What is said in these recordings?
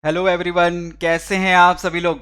Hello everyone, कैसे हैं आप सभी लोग।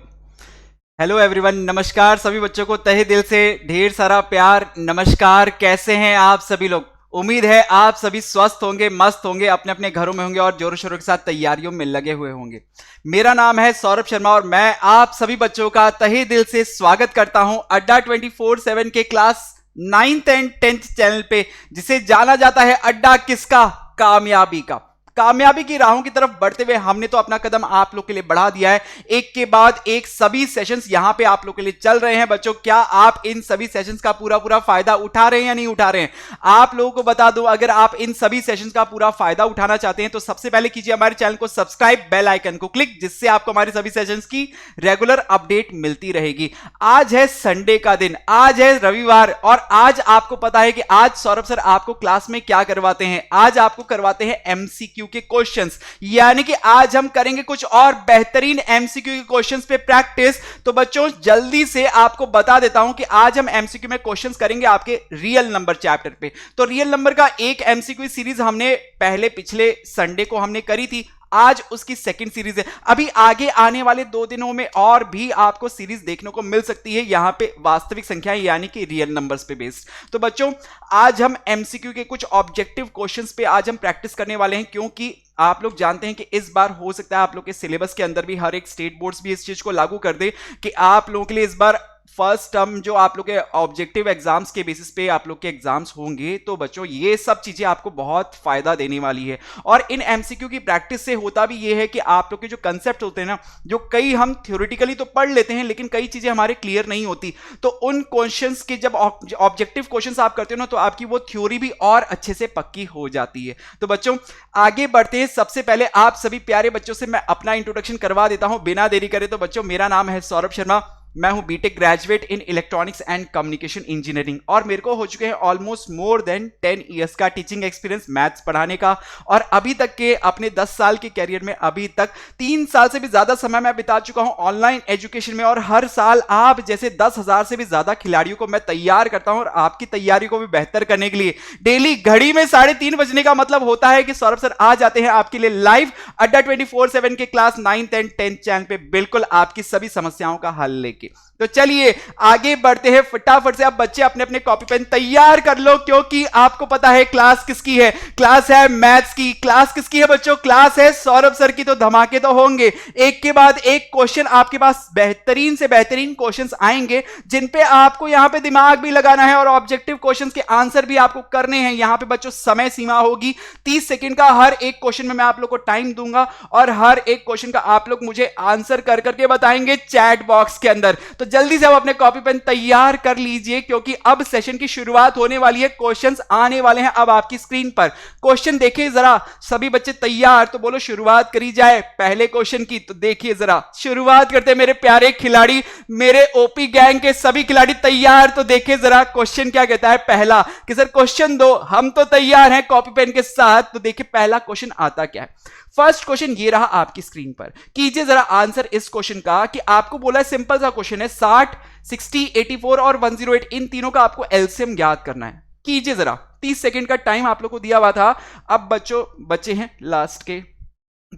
हेलो एवरीवन, नमस्कार सभी बच्चों को तहे दिल से ढेर सारा प्यार। नमस्कार, कैसे हैं आप सभी लोग। उम्मीद है आप सभी स्वस्थ होंगे, मस्त होंगे, अपने अपने घरों में होंगे और जोरों शोरों के साथ तैयारियों में लगे हुए होंगे। मेरा नाम है सौरभ शर्मा और मैं आप सभी बच्चों का तहे दिल से स्वागत करता हूं अड्डा 24/7 के class 9th and 10th channel पे, जिसे जाना जाता है अड्डा किसका, कामयाबी का। कामयाबी की राहों की तरफ बढ़ते हुए हमने तो अपना कदम आप लोग के लिए बढ़ा दिया है। एक के बाद एक सभी सेशंस यहां पे आप लोग के लिए चल रहे हैं। बच्चों, क्या आप इन सभी सेशंस का पूरा पूरा फायदा उठा रहे हैं या नहीं उठा रहे हैं? आप लोगों को बता दूं, अगर आप इन सभी सेशंस का पूरा फायदा उठाना चाहते हैं तो सबसे पहले कीजिए हमारे चैनल को सब्सक्राइब, बेल आइकन को क्लिक, जिससे आपको हमारे सभी सेशंस की रेगुलर अपडेट मिलती रहेगी। आज है संडे का दिन, आज है रविवार, और आज आपको पता है कि आज सौरभ सर आपको क्लास में क्या करवाते हैं। आज आपको करवाते हैं एमसीक्यू के क्वेश्चंस, यानी कि आज हम करेंगे कुछ और बेहतरीन एमसीक्यू के क्वेश्चंस पे प्रैक्टिस। तो बच्चों, जल्दी से आपको बता देता हूं कि आज हम एमसीक्यू में क्वेश्चंस करेंगे आपके रियल नंबर चैप्टर पे। तो रियल नंबर का एक एमसीक्यू सीरीज हमने पहले पिछले संडे को हमने करी थी, आज उसकी सेकंड सीरीज है। अभी आगे आने वाले 2 दिनों में और भी आपको सीरीज देखने को मिल सकती है, यहां पे वास्तविक संख्याएं यानी कि रियल नंबर्स पे बेस्ड। तो बच्चों, आज हम एमसीक्यू के कुछ ऑब्जेक्टिव क्वेश्चंस पे आज हम प्रैक्टिस करने वाले हैं, क्योंकि आप लोग जानते हैं कि इस बार हो सकता है आप लोग के सिलेबस के अंदर भी हर एक स्टेट बोर्ड्स भी इस चीज को लागू कर दे कि आप लोगों के लिए इस बार फर्स्ट टर्म जो आप लोग के ऑब्जेक्टिव एग्जाम्स के बेसिस पे आप लोग के एग्जाम्स होंगे। तो बच्चों, ये सब चीजें आपको बहुत फायदा देने वाली है। और इन एमसीक्यू की प्रैक्टिस से होता भी ये है कि आप लोग के जो कंसेप्ट होते हैं ना, जो कई हम थ्योरेटिकली तो पढ़ लेते हैं लेकिन कई चीजें हमारे क्लियर नहीं होती, तो उन क्वेश्चंस के जब ऑब्जेक्टिव क्वेश्चंस आप करते हो ना, तो आपकी वो थ्योरी भी और अच्छे से पक्की हो जाती है। तो बच्चों, आगे बढ़ते हैं। सबसे पहले आप सभी प्यारे बच्चों से मैं अपना इंट्रोडक्शन करवा देता हूं बिना देरी करे। तो बच्चों, मेरा नाम है सौरभ शर्मा, मैं हूं BTech graduate in electronics and communication engineering, और मेरे को हो चुके हैं ऑलमोस्ट मोर देन 10 इयर्स का टीचिंग एक्सपीरियंस मैथ्स पढ़ाने का। और अभी तक के अपने 10 साल के कैरियर में अभी तक 3 साल से भी ज्यादा समय मैं बिता चुका हूं ऑनलाइन एजुकेशन में, और हर साल आप जैसे 10,000 से भी ज्यादा खिलाड़ियों को मैं तैयार करता हूं। और आपकी तैयारी को भी बेहतर करने के लिए डेली घड़ी में 3:30 बजने का मतलब होता है कि सौरभ सर आ जाते हैं आपके लिए लाइव अड्डा 24/7 के class 9th and 10th channel पे, बिल्कुल आपकी सभी समस्याओं का हल लेके। तो चलिए आगे बढ़ते हैं। फटाफट से आप बच्चे अपने अपने कॉपी पेन तैयार कर लो, क्योंकि आपको पता है क्लास किसकी है। क्लास है मैथ्स की। क्लास किसकी है बच्चों? क्लास है सौरभ सर की। तो धमाके तो होंगे, एक के बाद एक क्वेश्चन आपके पास बेहतरीन से बेहतरीन क्वेश्चंस आएंगे, जिन पे आपको यहां पे दिमाग भी लगाना है और ऑब्जेक्टिव क्वेश्चंस के आंसर भी आपको करने हैं। यहां पे बच्चों समय सीमा होगी 30 सेकंड का। हर एक क्वेश्चन में मैं आप लोग को टाइम दूंगा और हर एक क्वेश्चन का आप लोग मुझे आंसर कर करके बताएंगे चैट बॉक्स के अंदर। तो जल्दी से आप अपने कॉपी पेन तैयार कर लीजिए, क्योंकि अब सेशन की शुरुआत होने वाली है। क्वेश्चंस आने वाले हैं अब आपकी स्क्रीन पर। क्वेश्चन देखिए जरा, सभी बच्चे तैयार? तो बोलो शुरुआत करी जाए पहले क्वेश्चन की। तो देखिए जरा, शुरुआत करते हैं मेरे प्यारे खिलाड़ी, मेरे ओपी गैंग के सभी खिलाड़ी तैयार? तो देखिए जरा क्वेश्चन क्या कहता है पहला, कि सर क्वेश्चन दो। हम तो तैयार हैं कॉपी पेन के साथ। तो देखिए पहला क्वेश्चन आता क्या है। फर्स्ट क्वेश्चन ये रहा आपकी स्क्रीन पर। कीजिए जरा आंसर इस क्वेश्चन का, कि आपको बोला है सिंपल सा क्वेश्चन है, 60, 60, 84 और 108, इन तीनों का आपको एलसीएम ज्ञात करना है। कीजिए जरा, 30 सेकंड का टाइम आप लोग को दिया हुआ था। अब बच्चों बचे हैं लास्ट के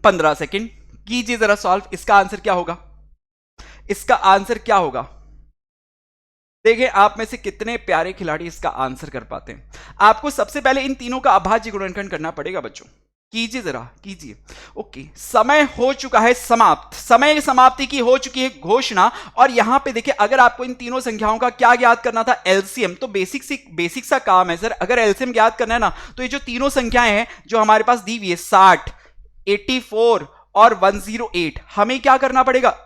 15 सेकंड। कीजिए जरा सॉल्व। इसका आंसर क्या होगा? इसका आंसर क्या होगा? देखिए आप में से कितने प्यारे खिलाड़ी इसका आंसर कर पाते हैं। आपको सबसे पहले इन तीनों का अभाज्य गुणनखंड करना पड़ेगा बच्चों। कीजिए जरा, कीजिए। ओके, समय हो चुका है समाप्त। समय समाप्ति की हो चुकी है घोषणा। और यहां पे देखिए, अगर आपको इन तीनों संख्याओं का क्या ज्ञात करना था? एलसीएम। तो बेसिक सा काम है सर। अगर एलसीएम ज्ञात करना है ना, तो ये जो तीनों संख्याएं हैं जो हमारे पास दी हुई है, 60, 84 और 108, हमें क्या करना पड़ेगा?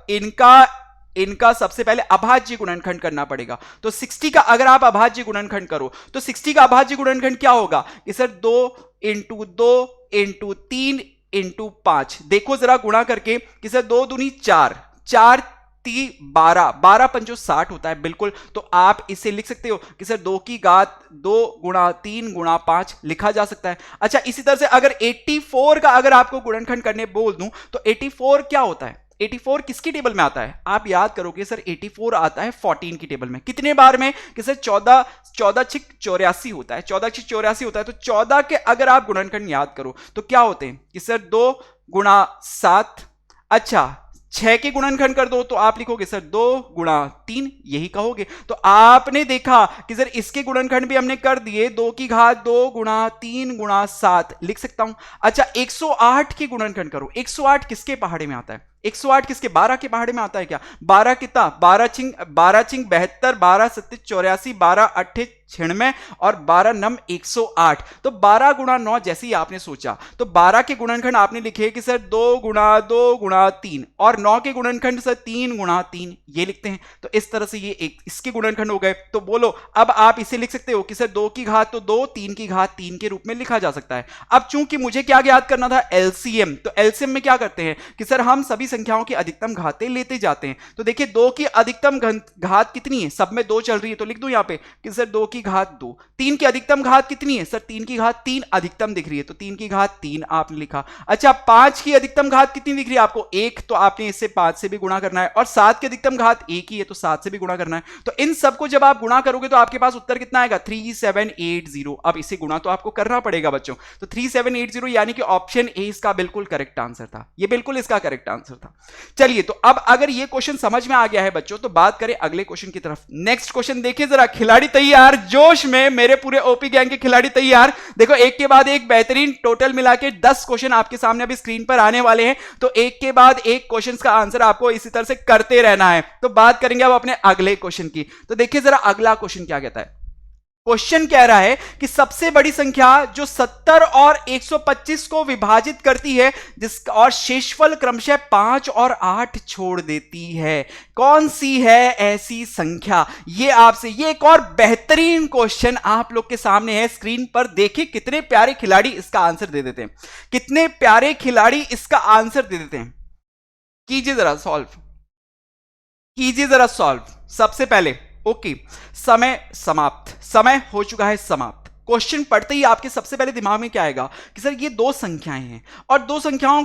इनका सबसे पहले अभाज्य गुणनखंड करना पड़ेगा। तो 60 का अगर आप अभाज्य गुणनखंड करो, तो 60 का अभाज्य गुणनखंड क्या होगा? कि सर 2 इंटू 2 इंटू 3 इंटू 5। देखो जरा गुणा करके, कि सर 2 दूनी 4, 4 3 12, 12 पंचो 60 होता है। बिल्कुल, तो आप इसे लिख सकते हो कि सर 2 की घात 2 गुणा 3 गुणा 5 लिखा जा सकता है। अच्छा, इसी तरह से अगर 84 का अगर आपको गुणनखंड करने बोल दूं, तो 84 क्या होता है? 84 किसकी टेबल में आता है? आप याद करोगे सर, 84 आता है 14 की टेबल में। कितने बार में? कि सर 14 6 84 होता है। 14 6 84 होता है। तो 14 के अगर आप गुणनखंड याद करो तो क्या होते हैं? कि सर 2 गुणा 7 अच्छा 6 के गुणनखंड कर दो तो आप लिखोगे सर 2 गुणा 3, यही कहोगे। तो आपने देखा कि सर इसके गुणनखंड भी हमने कर दिए, 2 की घात 2 गुणा 3 गुणा 7 लिख सकता हूं। अच्छा 108 के गुणनखंड करो। 108 किसके पहाड़े में आता है? 108 किसके? 12 के पहाड़े में आता है क्या? 12 कितना? 12 छिंग 72, 12 सत्ते 84, 12 अट्ठे 96 और 12 नम 108। तो 12 गुणा 9 जैसे ही आपने सोचा तो 12 के गुणनखंड आपने लिखे कि सर 2 गुणा 2 गुणा 3 और 9 के गुणनखंड सर 3 गुणा 3 ये लिखते हैं। तो इस तरह से ये एक इसके गुणनखंड हो गए। तो बोलो अब आप इसे लिख सकते हो कि सर 2 की घात तो 2, 3 की घात 3 के रूप में लिखा जा सकता है। अब चूंकि मुझे क्या ज्ञात करना था? एलसीएम। तो एलसीएम में क्या करते हैं कि सर हम सभी संख्याओं की अधिकतम घातें लेते जाते हैं। तो देखिए 2 की अधिकतम घात कितनी है? सब में 2 चल रही है तो लिख दूं यहां पे कि सर 2 की घात 2। 3 की अधिकतम घात कितनी है? सर 3 की घात 3 अधिकतम दिख रही है तो 3 की घात 3 आपने लिखा। अच्छा 5 की अधिकतम घात कितनी दिख रही है आपको? 1, तो आपने इससे 5 से भी गुणा करना है। और 7 की अधिकतम घात 1 ही है तो 7 से भी गुणा करना है। तो इन सबको जब आप गुणा करोगे तो आपके पास उत्तर कितना आएगा? 3780। अब इसे गुणा तो आपको करना पड़ेगा बच्चों। तो 3780 यानी कि ऑप्शन ए इसका बिल्कुल करेक्ट आंसर था। ये बिल्कुल इसका करेक्ट आंसर था। चलिए तो अब अगर ये क्वेश्चन समझ में आ गया है बच्चों तो बात करें अगले क्वेश्चन की तरफ। नेक्स्ट क्वेश्चन देखिए जरा। खिलाड़ी तैयार, जोश में मेरे पूरे ओपी गैंग के खिलाड़ी तैयार। देखो एक के बाद एक बेहतरीन, टोटल मिला के 10 क्वेश्चन आपके सामने अभी स्क्रीन पर आने वाले हैं। तो एक के बाद एक क्वेश्चन का आंसर आपको इसी तरह से करते रहना है। तो बात करेंगे अब अपने अगले क्वेश्चन की। तो देखिए जरा अगला क्वेश्चन क्या कहता है। क्वेश्चन कह रहा है कि सबसे बड़ी संख्या जो 70 और 125 को विभाजित करती है जिसका और शेषफल क्रमशः 5 और 8 छोड़ देती है, कौन सी है ऐसी संख्या? ये आपसे ये एक और बेहतरीन क्वेश्चन आप लोग के सामने है स्क्रीन पर। देखिए कितने प्यारे खिलाड़ी इसका आंसर दे देते हैं, कितने प्यारे खिलाड़ी इसका आंसर दे देते हैं। कीजिए जरा सॉल्व, कीजिए जरा सॉल्व। सबसे पहले ओके, समय समाप्त, समय हो चुका है समाप्त। क्वेश्चन पढ़ते ही आपके सबसे पहले दिमाग में क्या आएगा कि सर ये 2 संख्याएं हैं और 2 संख्याओं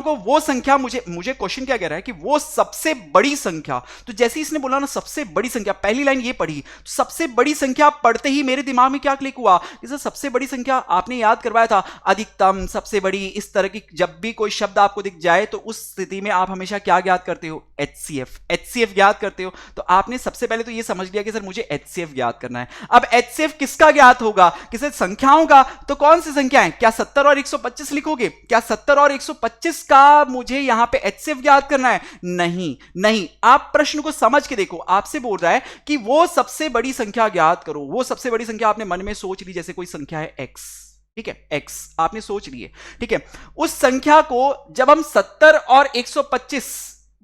को वो संख्या मुझे क्वेश्चन क्या कह रहा है कि वो सबसे बड़ी संख्या। तो जैसे इसने बोला ना सबसे बड़ी संख्या, पहली लाइन ये पढ़ी तो सबसे बड़ी संख्या पढ़ते ही मेरे दिमाग में क्या क्लिक हुआ कि सर सबसे बड़ी संख्या आपने याद करवाया था अधिकतम, सबसे बड़ी, इस तरह की जब भी कोई शब्द आपको दिख जाए तो उस स्थिति में आप हमेशा क्या ज्ञात करते हो? एचसीएफ ज्ञात करते हो। तो आपने सबसे पहले तो ये समझ लिया कि सर मुझे एचसीएफ ज्ञात करना है। अब एचसीएफ किसका ज्ञात होगा कि सर संख्याओं का। तो कौन सी संख्या है? क्या 70 और 125 लिखोगे? क्या 70 और 125 का मुझे यहां पे एचसीएफ ज्ञात करना है? नहीं नहीं, आप प्रश्न को समझ के देखो। आपसे बोल रहा है कि वो सबसे बड़ी संख्या ज्ञात करो। वो सबसे बड़ी संख्या आपने मन में सोच ली, जैसे कोई संख्या है x, ठीक है, x आपने सोच लिए, ठीक है। उस संख्या को जब हम 70 और 125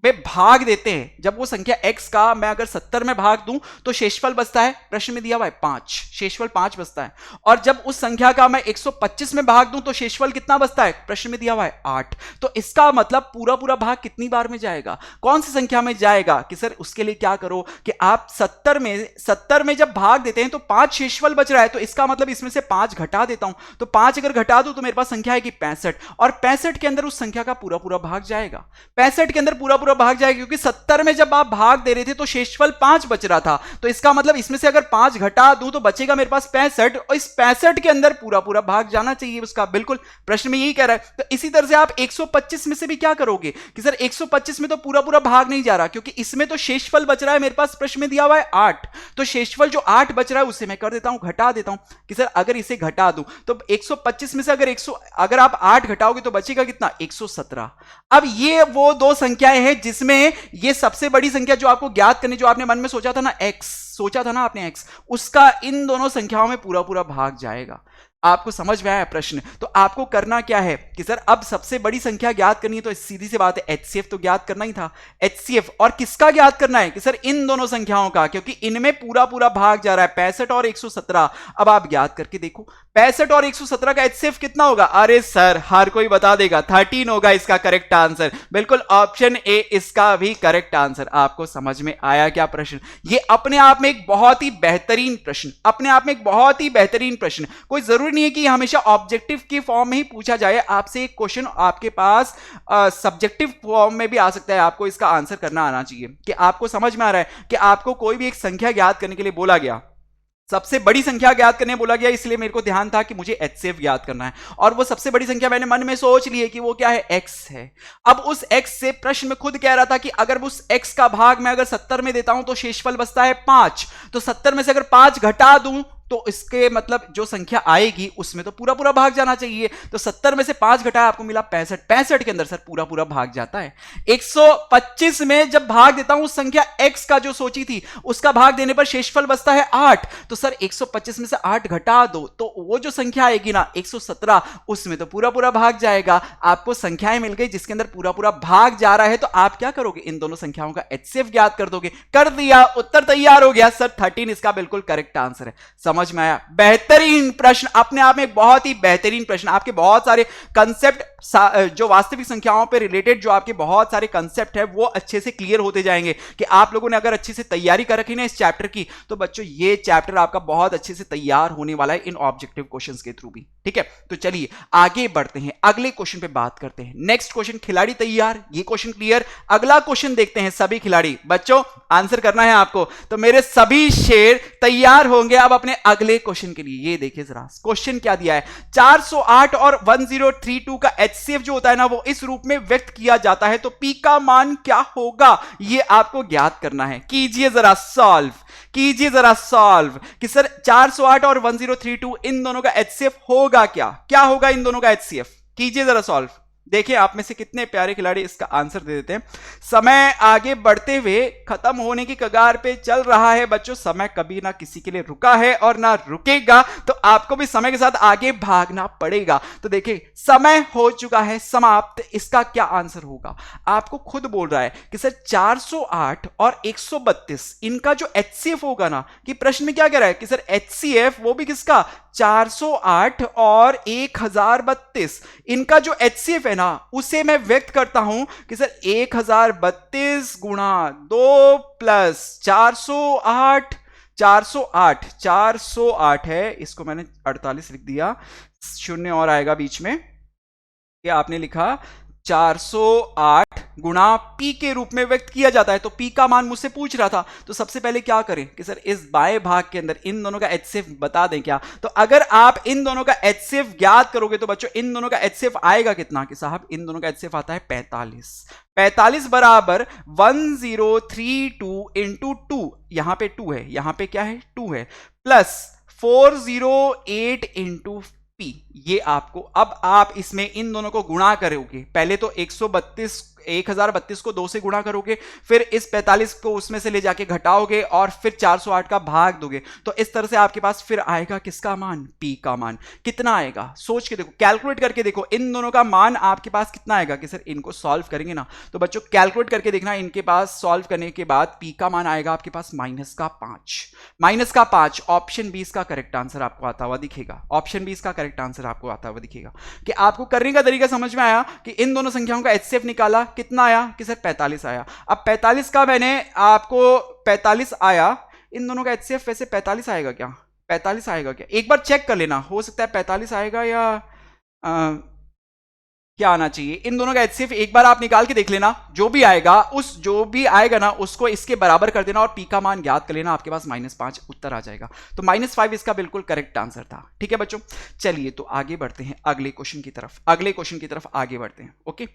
में भाग देते हैं, जब वो संख्या x का मैं अगर 70 में भाग दूं तो शेषफल बचता है, प्रश्न में दिया हुआ है 5, शेषफल 5 बचता है। और जब उस संख्या का मैं 125 में भाग दूं तो शेषफल कितना बचता है? प्रश्न में दिया हुआ है 8। तो इसका मतलब पूरा पूरा भाग कितनी बार में जाएगा, कौन सी संख्या में जाएगा? कि सर उसके लिए क्या करो कि आप 70 में जब भाग देते हैं तो 5 शेषफल बच रहा है, तो इसका मतलब इसमें से 5 घटा देता हूं। तो 5 अगर घटा दूं तो मेरे पास संख्या है कि 65, और 65 के अंदर उस संख्या का पूरा पूरा भाग जाएगा। 65 के अंदर पूरा पूरा भाग जाएगा क्योंकि 70 में जब आप भाग दे रहे थे तो शेषफल 5 बच रहा था। तो इसका मतलब इसमें से अगर 5 घटा दूं तो बचेगा मेरे पास 65, और इस 65 के अंदर पूरा पूरा भाग जाना चाहिए उसका। बिल्कुल प्रश्न में यही कह रहा है। तो इसी तरह से आप 125 में से भी क्या करोगे कि सर 125 में तो पूरा पूरा भाग नहीं जा रहा क्योंकि इसमें तो शेषफल बच रहा है मेरे पास, प्रश्न में दिया हुआ है 8। तो शेषफल जो 8 बच रहा है उसे मैं कर देता हूं, घटा देता हूं कि सर अगर इसे घटा दूं तो 125 में से अगर आप 8 घटाओगे तो बचेगा कितना? 117। अब ये वो 2 संख्याएं हैं जिसमें ये सबसे बड़ी संख्या जो आपको ज्ञात करनी, जो आपने मन में सोचा था ना x, सोचा था ना आपने x, उसका इन दोनों संख्याओं में पूरा पूरा भाग जाएगा। आपको समझ में आया प्रश्न? तो आपको करना क्या है कि सर अब सबसे बड़ी संख्या ज्ञात करनी है तो सीधी सी बात है एचसीएफ तो ज्ञात करना ही था। एचसीएफ और किसका ज्ञात करना है कि सर इन दोनों संख्याओं का, क्योंकि इनमें पूरा पूरा भाग जा रहा है 65 और 117। अब आप ज्ञात करके देखो 65 और 117 का एचसीएफ कितना होगा? अरे सर हर कोई बता देगा 13 होगा इसका करेक्ट आंसर। बिल्कुल ऑप्शन ए इसका भी करेक्ट आंसर। आपको समझ में आया क्या प्रश्न? ये अपने आप में एक बहुत ही बेहतरीन प्रश्न, अपने आप में एक बहुत ही बेहतरीन प्रश्न। कोई जरूरी नहीं है कि हमेशा ऑब्जेक्टिव की फॉर्म में ही पूछा जाए आपसे एक क्वेश्चन, आपके पास सब्जेक्टिव फॉर्म में भी आ सकता है। आपको इसका आंसर करना आना चाहिए कि आपको समझ में आ रहा है कि आपको कोई भी एक संख्या ज्ञात करने के लिए बोला गया, सबसे बड़ी संख्या ज्ञात करने बोला गया, इसलिए मेरे को ध्यान था कि मुझे HCF ज्ञात करना है, और वो सबसे बड़ी संख्या मैंने मन में सोच ली है कि वो क्या है, x है। अब उस x से प्रश्न में खुद कह रहा था कि अगर उस x का भाग मैं अगर 70 में देता हूं तो शेषफल बचता है 5, तो 70 में से अगर 5 घटा दूं तो इसके मतलब जो संख्या आएगी उसमें तो पूरा पूरा भाग जाना चाहिए। तो 70 में से 5 घटाया आपको मिला 65, 65 के अंदर सर पूरा पूरा भाग जाता है। 125 में जब भाग देता हूं उस संख्या x का जो सोची थी उसका भाग देने पर शेषफल बचता है 8, तो सर 125 में से 8 घटा दो तो वो जो संख्या आएगी ना 117, उसमें तो पूरा पूरा भाग जाएगा। आपको संख्याएं मिल गई जिसके अंदर पूरा पूरा भाग जा रहा है, तो आप क्या करोगे, इन दोनों संख्याओं का HCF ज्ञात कर दोगे। कर दिया, उत्तर तैयार हो गया सर, 13 इसका बिल्कुल करेक्ट आंसर है। समझ में आया? बेहतरीन प्रश्न, अपने आप में बहुत ही बेहतरीन प्रश्न। आपके बहुत सारे कंसेप्ट जो वास्तविक संख्याओं पे रिलेटेड जो आपके बहुत सारे कंसेप्ट है वो अच्छे से क्लियर होते जाएंगे कि आप लोगों ने अगर अच्छे से तैयारी कर रखी ना इस चैप्टर की, तो बच्चों ये चैप्टर आपका बहुत अच्छे से तैयार होने वाला है इन ऑब्जेक्टिव क्वेश्चंस के थ्रू भी। ठीक है, तो चलिए आगे बढ़ते हैं, अगले क्वेश्चन पे बात करते हैं। नेक्स्ट क्वेश्चन, खिलाड़ी तैयार, ये क्वेश्चन क्लियर। अगला क्वेश्चन देखते हैं, सभी खिलाड़ी बच्चों आंसर करना है आपको, तो मेरे सभी शेर तैयार होंगे अब अपने अगले क्वेश्चन के लिए। ये देखिए जरा क्वेश्चन क्या दिया है, 408 और 1032 का HCF जो होता है ना वो इस रूप में व्यक्त किया जाता है, तो P का मान क्या होगा ये आपको ज्ञात करना है। कीजिए जरा सॉल्व, कीजिए जरा सॉल्व कि सर 408 और 1032 इन दोनों का HCF होगा क्या होगा इन दोनों का HCF। कीजिए जरा सॉल्व, देखिए आप में से कितने प्यारे खिलाड़ी इसका आंसर दे देते हैं। समय आगे बढ़ते हुए खत्म होने की कगार पे चल रहा है बच्चों, समय कभी ना किसी के लिए रुका है और ना रुकेगा, तो आपको भी समय के साथ आगे भागना पड़ेगा। तो देखिए समय हो चुका है समाप्त, इसका क्या आंसर होगा। आपको खुद बोल रहा है कि सर 408 और 132 इनका जो HCF होगा ना, कि प्रश्न में क्या कह रहा है कि सर HCF वो भी किसका, 408 और 1032 इनका जो HCF है ना उसे मैं व्यक्त करता हूं कि सर 1032 गुणा 2 प्लस 408, 408 है, इसको मैंने 48 लिख दिया, शून्य और आएगा बीच में, क्या आपने लिखा 408 गुणा P के रूप में व्यक्त किया जाता है। तो P का मान मुझसे पूछ रहा था, तो सबसे पहले क्या करें कि सर इस बाएं भाग के अंदर इन दोनों का HCF बता दें क्या। तो अगर आप इन दोनों का HCF ज्ञात करोगे तो बच्चों इन दोनों का HCF आएगा कितना, कि साहब इन दोनों का HCF आता है 45 बराबर 1032 इंटू 2, यहां पे 2 है, यहां पे क्या है 2 है, प्लस 408 इंटू P। ये आपको, अब आप इसमें इन दोनों को गुणा करोगे, पहले तो 1032 को 2 से गुणा करोगे, फिर इस 45 को उसमें से ले जाके घटाओगे और फिर 408 का भाग दोगे, तो इस तरह से आपके पास फिर आएगा किसका मान, P का मान। कितना आएगा सोच के देखो, कैलकुलेट करके देखो, इन दोनों का मान आपके पास कितना आएगा, कि सर इनको सॉल्व करेंगे ना, तो बच्चों कैलकुलेट करके देखना, इनके पास सॉल्व करने के बाद P का मान आएगा आपके पास -5। ऑप्शन 20 का करेक्ट आंसर आपको आता हुआ दिखेगा, ऑप्शन 20 का करेक्ट आंसर आपको आता हुआ दिखेगा। कि आपको करने का तरीका समझ में आया कि इन दोनों संख्याओं का HCF निकाला, कितना आया कि सर 45 आया। अब 45 का मैंने आपको 45 आया, इन दोनों का HCF वैसे 45 आएगा क्या, 45 आएगा क्या, एक बार चेक कर लेना, हो सकता है 45 आएगा या क्या आना चाहिए। इन दोनों का HCF एक बार आप निकाल के देख लेना, जो भी आएगा ना उसको इसके बराबर कर देना और P का मान ज्ञात कर लेना, आपके पास -5 उत्तर आ जाएगा। तो -5 इसका बिल्कुल करेक्ट आंसर था। ठीक है बच्चों, चलिए तो आगे बढ़ते हैं अगले क्वेश्चन की तरफ आगे बढ़ते हैं। ओके,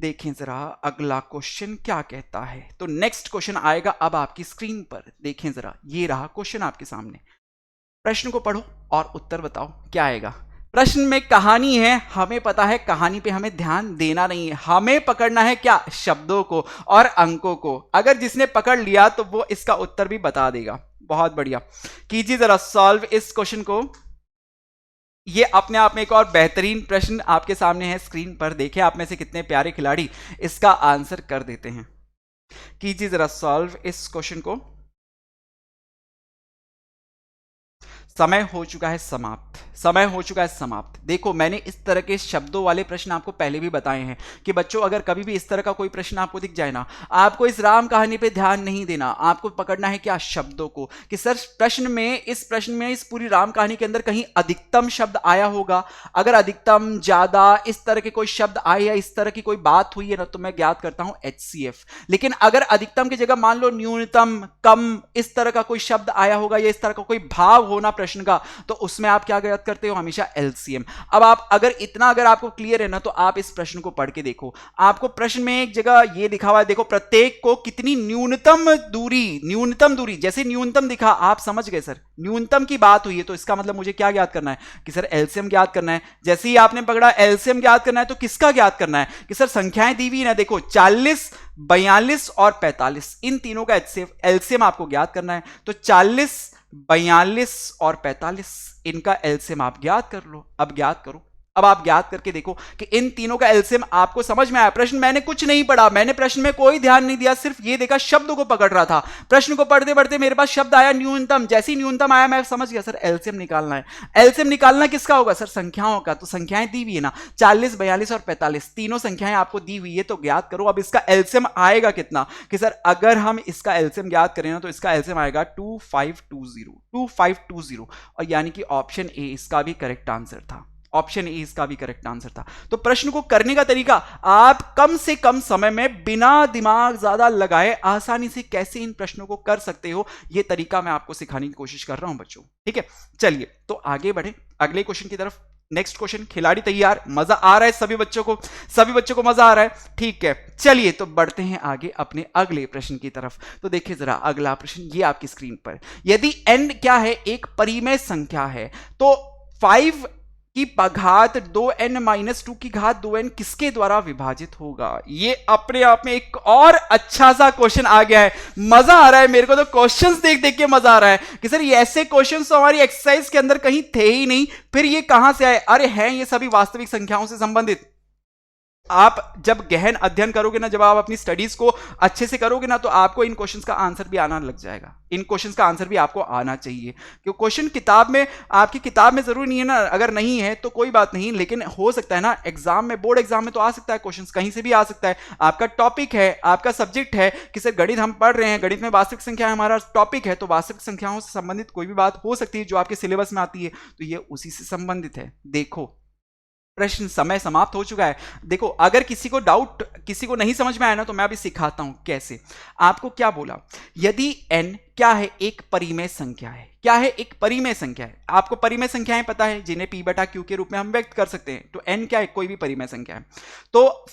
देखें जरा अगला क्वेश्चन क्या कहता है। तो नेक्स्ट क्वेश्चन आएगा अब आपकी स्क्रीन पर, देखें जरा, ये रहा क्वेश्चन आपके सामने। प्रश्न को पढ़ो और उत्तर बताओ क्या आएगा। प्रश्न में कहानी है, हमें पता है कहानी पे हमें ध्यान देना नहीं है, हमें पकड़ना है क्या, शब्दों को और अंकों को। अगर जिसने पकड़ लिया तो वो इसका उत्तर भी बता देगा। बहुत बढ़िया, कीजिए जरा सॉल्व इस क्वेश्चन को। ये अपने आप में एक और बेहतरीन प्रश्न आपके सामने है स्क्रीन पर, देखिए आप में से कितने प्यारे खिलाड़ी इसका आंसर कर देते हैं। कीजिए जरा सॉल्व इस क्वेश्चन को। समय हो चुका है समाप्त, समय हो चुका है समाप्त। देखो मैंने इस तरह के शब्दों वाले प्रश्न आपको पहले भी बताए हैं कि बच्चों अगर कभी भी इस तरह का कोई प्रश्न आपको दिख जाए ना, आपको इस राम कहानी पे ध्यान नहीं देना, आपको पकड़ना है क्या शब्दों को, कि सर प्रश्न में इस पूरी राम कहानी के अंदर कहीं अधिकतम शब्द आया होगा। अगर अधिकतम, ज्यादा, इस तरह के कोई शब्द आए या इस तरह की कोई बात हुई है ना, तो मैं ज्ञात करता हूं HCF। लेकिन अगर अधिकतम की जगह मान लो न्यूनतम, कम, इस तरह का कोई शब्द आया होगा या इस तरह का कोई भाव होना प्रश्न का, तो उसमें आप क्या ज्ञात करते हो, हमेशा LCM। अब आप अगर आपको क्लियर है ना, तो आप इस प्रश्न को पढ़ के देखो। आपको प्रश्न में एक जगह ये लिखा हुआ है, देखो प्रत्येक को कितनी न्यूनतम दूरी, जैसे न्यूनतम दिखा आप समझ गए सर, न्यूनतम की बात हुई है, तो इसका मतलब मुझे क्या ज्ञात करना है कि सर LCM ज्ञात करना है। जैसे ही आपने पकड़ा LCM ज्ञात करना है, तो किसका ज्ञात करना है कि सर संख्याएं दी हुई ना, देखो 40, 42 और 45, इन तीनों का LCM आपको ज्ञात करना है। तो 40, 42 और 45 इनका LCM आप ज्ञात कर लो। अब ज्ञात करो, अब आप ज्ञात करके देखो कि इन तीनों का LCM आपको समझ में आया। प्रश्न मैंने कुछ नहीं पढ़ा, मैंने प्रश्न में कोई ध्यान नहीं दिया, सिर्फ ये देखा शब्द को पकड़ रहा था। प्रश्न को पढ़ते पढ़ते मेरे पास शब्द आया न्यूनतम, जैसे ही न्यूनतम आया मैं समझ गया सर LCM निकालना है। LCM निकालना किसका होगा सर, संख्याओं का। तो संख्याएं दी हुई है ना, 40, 42 और 45 तीनों संख्याएं आपको दी हुई है, तो ज्ञात करो अब इसका LCM आएगा कितना, कि सर अगर हम इसका LCM ज्ञात करें ना, तो इसका LCM आएगा 2520 और यानी कि ऑप्शन ए इसका भी करेक्ट आंसर था, ऑप्शन ए इसका भी करेक्ट आंसर था। तो प्रश्न को करने का तरीका, आप कम से कम समय में बिना दिमाग ज्यादा लगाए आसानी से कैसे इन प्रश्नों को कर सकते हो, यह तरीका मैं आपको सिखाने की कोशिश कर रहा हूं बच्चों। ठीक है, चलिए तो आगे बढ़े अगले क्वेश्चन की तरफ। नेक्स्ट क्वेश्चन, खिलाड़ी तैयार, मजा आ रहा है सभी बच्चों को मजा आ रहा है, ठीक है। चलिए तो बढ़ते हैं आगे अपने अगले प्रश्न की तरफ। तो देखिए जरा अगला प्रश्न, ये आपकी स्क्रीन पर, यदि n क्या है, एक परिमेय संख्या है, तो 5 की घात 2n-2 की घात 2n किसके द्वारा विभाजित होगा। ये अपने आप में एक और अच्छा सा क्वेश्चन आ गया है, मजा आ रहा है मेरे को तो क्वेश्चंस देख देख के मजा आ रहा है कि सर ये ऐसे क्वेश्चंस तो हमारी एक्सरसाइज के अंदर कहीं थे ही नहीं, फिर ये कहां से आए। अरे हैं ये सभी वास्तविक संख्याओं से संबंधित। आप जब गहन अध्ययन करोगे ना, जब आप अपनी स्टडीज को अच्छे से करोगे ना, तो आपको इन क्वेश्चंस का आंसर भी आना लग जाएगा, इन क्वेश्चंस का आंसर भी आपको आना चाहिए। क्योंकि क्वेश्चन किताब में, आपकी किताब में जरूरी नहीं है ना, अगर नहीं है तो कोई बात नहीं, लेकिन हो सकता है ना एग्जाम में, बोर्ड एग्जाम में तो आ सकता है, क्वेश्चन कहीं से भी आ सकता है। आपका टॉपिक है, आपका सब्जेक्ट है कि सर गणित हम पढ़ रहे हैं, गणित में वास्तविक संख्या हमारा टॉपिक है, तो वास्तविक संख्याओं से संबंधित कोई भी बात हो सकती है जो आपके सिलेबस में आती है, तो ये उसी से संबंधित है। देखो प्रश्न, समय समाप्त हो चुका है। देखो अगर किसी को डाउट, किसी को नहीं समझ में आया ना, तो मैं अभी सिखाता हूं कैसे। आपको क्या बोला, यदि n क्या है, एक परिमेय संख्या है, क्या है, एक परिमेय संख्या है। आपको परिमेय संख्याएं पता है जिन्हें p/q के रूप में हम व्यक्त कर सकते हैं। तो n क्या है, कोई भी परिमेय संख्या है। तो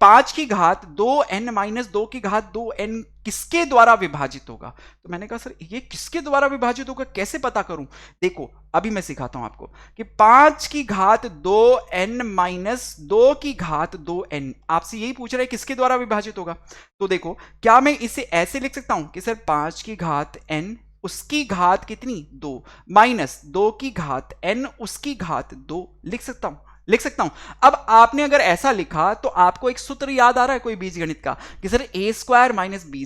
5 की घात 2n-2 की घात 2n किसके द्वारा विभाजित होगा। तो मैंने कहा सर ये किसके द्वारा विभाजित होगा, कैसे पता करूं। देखो अभी मैं सिखाता हूं आपको कि 5 की घात 2n-2 की घात 2n, आपसे यही पूछ रहा है किसके द्वारा विभाजित होगा। तो देखो क्या मैं इसे ऐसे लिख सकता हूं कि सर 5 की घात n उसकी घात कितनी 2 माइनस 2 की घात n उसकी घात 2 लिख सकता हूं। अब आपने अगर ऐसा लिखा तो आपको एक सूत्र याद आ रहा है कोई बीजगणित का कि sir a square minus B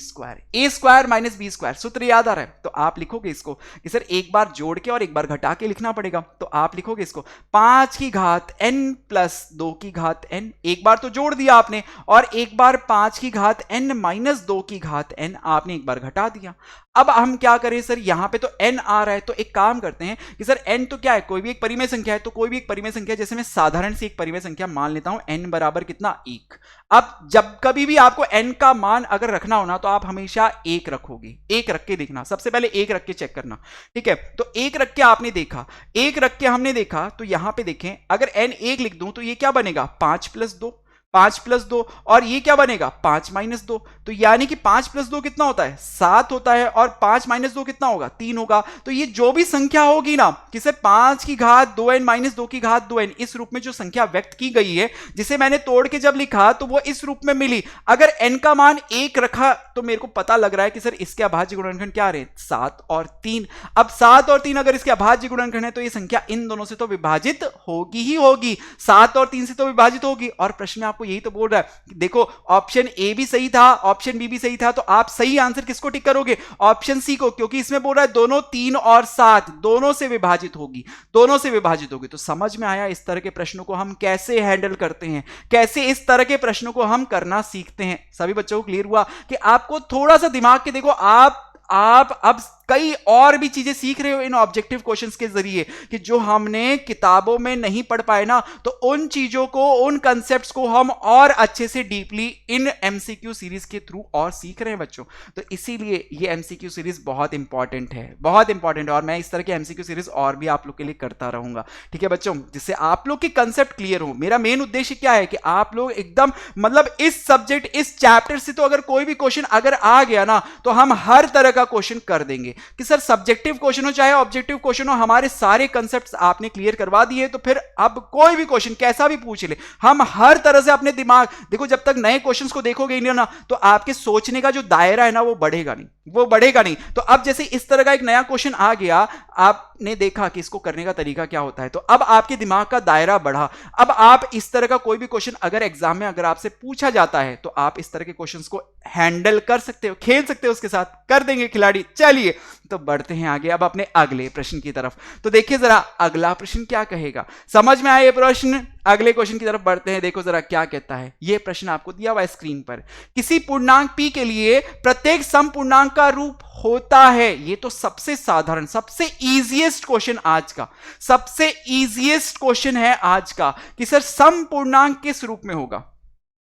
square, सूत्र याद आ रहा है। तो आप लिखोगे इसको कि सर एक बार जोड़ के और एक बार घटा के लिखना पड़ेगा। तो आप लिखोगे इसको 5 की घात n प्लस 2 की घात n, एक बार तो जोड़ दिया आपने और एक बार 5 की घात n माइनस 2 की घात n आपने एक बार घटा दिया। अब हम क्या करें सर, यहां पे तो n आ रहा है, तो एक काम करते हैं कि सर n तो क्या है, कोई भी एक परिमेय संख्या है, तो कोई भी एक परिमेय संख्या, जैसे मैं साधारण सी एक परिमेय संख्या मान लेता हूं n बराबर कितना 1। अब जब कभी भी आपको n का मान अगर रखना हो ना, तो आप हमेशा 1 रखोगे, 1 रख के देखना, सबसे पहले 1 रख के चेक करना, ठीक है। तो 1 रख के आपने देखा, 1 रख के हमने देखा, तो यहां पे देखें अगर n 1 लिख दूं तो ये क्या बनेगा 5 प्लस 2, 5 प्लस 2, और ये क्या बनेगा 5 माइनस 2। तो यानी कि 5 प्लस 2 कितना होता है 7 होता है, और 5 माइनस 2 कितना होगा 3 होगा। तो ये जो भी संख्या होगी ना, किसे 5 की घात 2n माइनस 2 की घात 2n, इस रूप में जो संख्या व्यक्त की गई है, जिसे मैंने तोड़ के जब लिखा तो वो इस रूप में मिली। अगर n का मान 1 रखा तो मेरे को पता लग रहा है कि सर इसके अभाज्य गुणनखंड क्या रहे 7 और 3। अब 7 और 3 अगर इसके अभाज्य गुणनखंड है, तो ये संख्या इन दोनों से तो विभाजित होगी ही होगी, 7 और 3 से तो विभाजित होगी। और प्रश्न में आपको आपको यही तो बोल रहा है। देखो ऑप्शन ए भी सही था, ऑप्शन बी भी सही था, तो आप सही आंसर किसको टिक करोगे? ऑप्शन सी को, क्योंकि इसमें बोल रहा है दोनों 3 और 7 दोनों से विभाजित होगी, दोनों से विभाजित होगी। तो समझ में आया इस तरह के प्रश्नों को हम कैसे हैंडल करते हैं, कैसे इस तरह के प्रश्नों को हम करना सीखते हैं। सभी बच्चों को क्लियर हुआ कि आपको थोड़ा सा दिमाग के, देखो आप अब कई और भी चीजें सीख रहे हो इन ऑब्जेक्टिव क्वेश्चंस के जरिए, कि जो हमने किताबों में नहीं पढ़ पाए ना, तो उन चीजों को, उन कंसेप्ट्स को हम और अच्छे से डीपली इन एमसीक्यू सीरीज के थ्रू और सीख रहे हैं बच्चों। तो इसीलिए ये एमसीक्यू सीरीज बहुत इंपॉर्टेंट है, बहुत इंपॉर्टेंट है, और मैं इस तरह की एमसीक्यू सीरीज और भी आप लोग के लिए करता रहूंगा, ठीक है बच्चों, जिससे आप लोग के कंसेप्ट क्लियर हो। मेरा मेन उद्देश्य क्या है कि आप लोग एकदम, मतलब इस सब्जेक्ट, इस चैप्टर से तो अगर कोई भी क्वेश्चन अगर आ गया ना, तो हम हर तरह का क्वेश्चन कर देंगे, कि सर सब्जेक्टिव क्वेश्चन हो चाहे ऑब्जेक्टिव क्वेश्चन हो, हमारे सारे कंसेप्ट्स आपने क्लियर करवा दिए, तो फिर अब कोई भी क्वेश्चन कैसा भी पूछ ले, हम हर तरह से अपने दिमाग, देखो जब तक नए क्वेश्चंस को देखोगे ही नहीं ना, तो आपके सोचने का जो दायरा है ना, वो बढ़ेगा नहीं, वो बढ़ेगा नहीं। तो अब जैसे इस तरह का एक नया क्वेश्चन आ गया, आपने देखा कि इसको करने का तरीका क्या होता है, तो अब आपके दिमाग का दायरा बढ़ा। अब आप इस तरह का कोई भी क्वेश्चन अगर एग्जाम में अगर आपसे पूछा जाता है, तो आप इस तरह के क्वेश्चंस को हैंडल कर सकते हो, खेल सकते हो, उसके साथ कर देंगे खिलाड़ी। चलिए तो बढ़ते हैं आगे अब अपने अगले प्रश्न की तरफ। तो देखिए जरा अगला प्रश्न क्या कहेगा, समझ में आया ये प्रश्न? अगले क्वेश्चन की तरफ बढ़ते हैं, देखो जरा क्या कहता है। ये प्रश्न आपको दिया हुआ है स्क्रीन पर। किसी पूर्णांक p के लिए प्रत्येक समपूर्णांक का रूप होता है। ये तो सबसे साधारण, सबसे इजीएस्ट क्वेश्चन आज का, सबसे इजीएस्ट क्वेश्चन है आज का, कि सर समपूर्णांक किस रूप में होगा।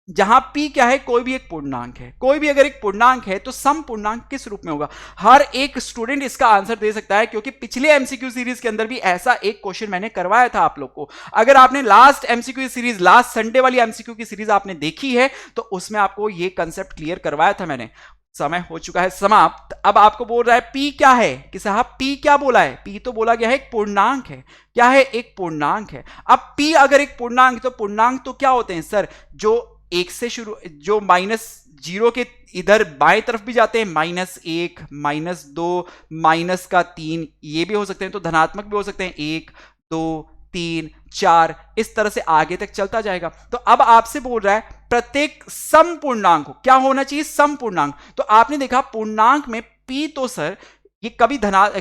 जहां p क्या है, कोई भी एक पूर्णांक है, कोई भी अगर एक पूर्णांक है तो समपूर्णांक किस रूप में होगा। हर एक स्टूडेंट इसका आंसर दे सकता है, क्योंकि पिछले एमसीक्यू सीरीज के अंदर भी ऐसा एक क्वेश्चन मैंने करवाया था आप लोग को। अगर आपने last MCQ series, last Sunday वाली एमसीक्यू की सीरीज आपने देखी है, तो उसमें आपको यह कंसेप्ट क्लियर करवाया था मैंने। समय हो चुका है समाप्त। अब आपको बोल रहा है p क्या है, कि साहब p क्या बोला है, p तो बोला गया है एक पूर्णांक है। क्या है? एक पूर्णांक है। अब p अगर एक पूर्णांक, तो पूर्णांक तो क्या होते हैं सर, जो एक से शुरू, जो -0 के इधर बाएं तरफ भी जाते हैं, -1, -2, -3, ये भी हो सकते हैं, तो धनात्मक भी हो सकते हैं, 1, 2, 3, 4, इस तरह से आगे तक चलता जाएगा। तो अब आपसे बोल रहा है प्रत्येक समपूर्णांक क्या होना चाहिए, समपूर्णांक। तो आपने देखा पूर्णांक में p तो सर ये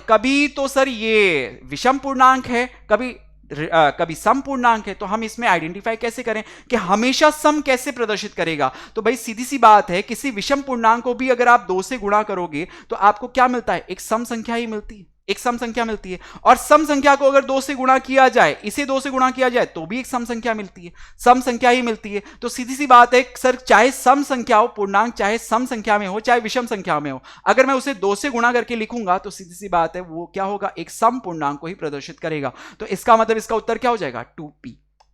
कभी तो सर ये विषम पूर्णांक है, कभी सम पूर्णांक है। तो हम इसमें आइडेंटिफाई कैसे करें कि हमेशा सम कैसे प्रदर्शित करेगा। तो भाई सीधी सी बात है, किसी विषम पूर्णांक को भी अगर आप 2 से गुणा करोगे तो आपको क्या मिलता है, एक सम संख्या ही मिलती है, एक सम संख्या मिलती है। और सम संख्या को अगर 2 से गुणा किया जाए, इसे 2 से गुणा किया जाए, तो भी एक सम संख्या मिलती है, सम संख्या ही मिलती है। तो सीधी सी बात है सर, चाहे सम संख्या हो पूर्णांक, चाहे सम संख्या में हो, चाहे विषम संख्या में हो, अगर मैं उसे 2 से गुणा करके लिखूंगा तो सीधी सी बात है वो क्या होगा, एक सम पूर्णांक को ही प्रदर्शित करेगा। तो इसका मतलब इसका उत्तर क्या हो जाएगा,